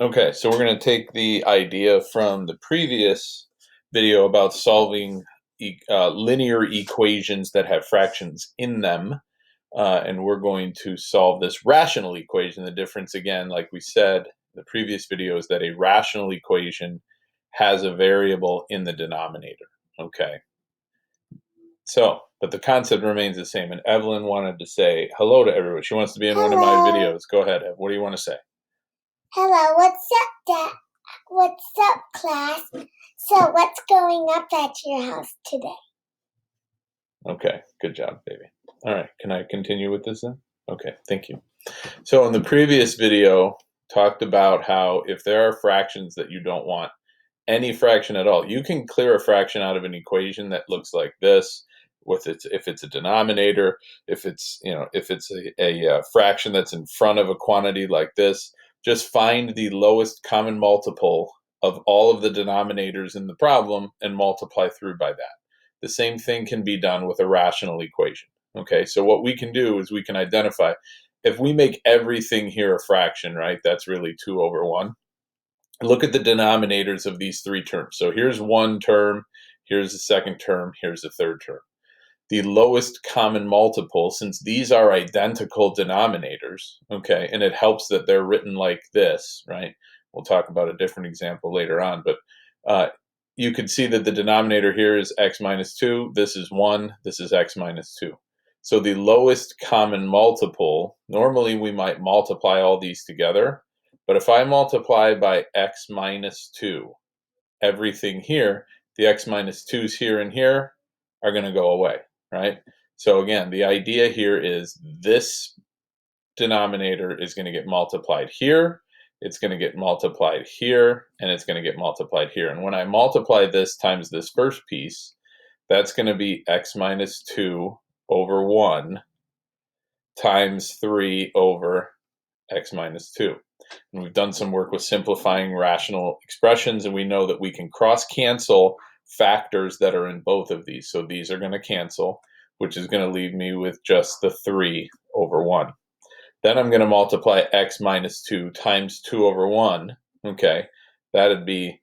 Okay, so we're going to take the idea from the previous video about solving linear equations that have fractions in them, and we're going to solve this rational equation. The difference, again, like we said in the previous video, is that a rational equation has a variable in the denominator. Okay, but the concept remains the same, and Evelyn wanted to say hello to everyone. She wants to be in one of my videos. Go ahead, Ev. What do you want to say? Hello, what's up, Dad? What's up, class? So, what's going up at your house today? Okay, good job, baby. All right, can I continue with this then? Okay, thank you. So in the previous video, talked about how if there are fractions that you don't want, any fraction at all, you can clear a fraction out of an equation that looks like this. If it's a denominator, if it's a fraction that's in front of a quantity like this, just find the lowest common multiple of all of the denominators in the problem and multiply through by that. The same thing can be done with a rational equation. Okay, so what we can do is we can identify, if we make everything here a fraction, right, that's really 2 over 1. Look at the denominators of these three terms. So here's one term, here's the second term, here's the third term. The lowest common multiple, since these are identical denominators, okay, and it helps that they're written like this, right? We'll talk about a different example later on, but you could see that the denominator here is x minus 2, this is 1, this is x minus 2. So the lowest common multiple, normally we might multiply all these together, but if I multiply by x minus 2, everything here, the x minus 2's here and here are going to go away, right? So again, the idea here is this denominator is going to get multiplied here, it's going to get multiplied here, and it's going to get multiplied here. And when I multiply this times this first piece, that's going to be x minus 2 over 1 times 3 over x minus 2. And we've done some work with simplifying rational expressions, and we know that we can cross-cancel factors that are in both of these. So these are going to cancel, which is going to leave me with just the 3 over 1. Then I'm going to multiply x minus 2 times 2 over 1. Okay, that'd be,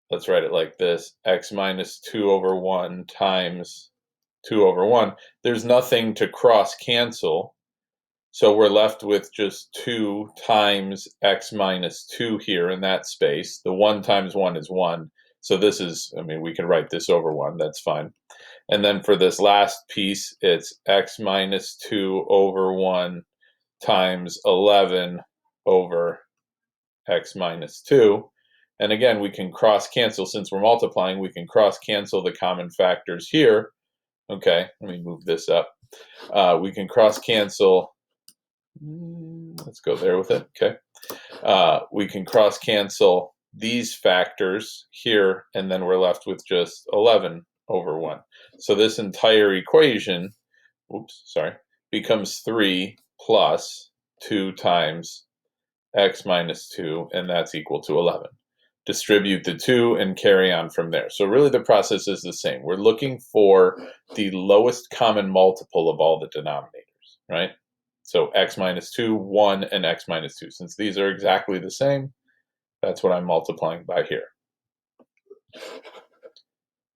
let's write it like this, x minus 2 over 1 times 2 over 1. There's nothing to cross-cancel, so we're left with just 2 times x minus 2 here in that space. The 1 times 1 is 1. So this is, we can write this over 1. That's fine. And then for this last piece, it's x minus 2 over 1 times 11 over x minus 2. And again, we can cross-cancel. Since we're multiplying, we can cross-cancel the common factors here. Okay, let me move this up. We can cross-cancel. Let's go there with it. Okay. We can cross-cancel these factors here, and then we're left with just 11 over 1. So this entire equation, becomes 3 plus 2 times x minus 2, and that's equal to 11. Distribute the 2 and carry on from there. So really the process is the same. We're looking for the lowest common multiple of all the denominators, right? So x minus 2, 1, and x minus 2. Since these are exactly the same, that's what I'm multiplying by here.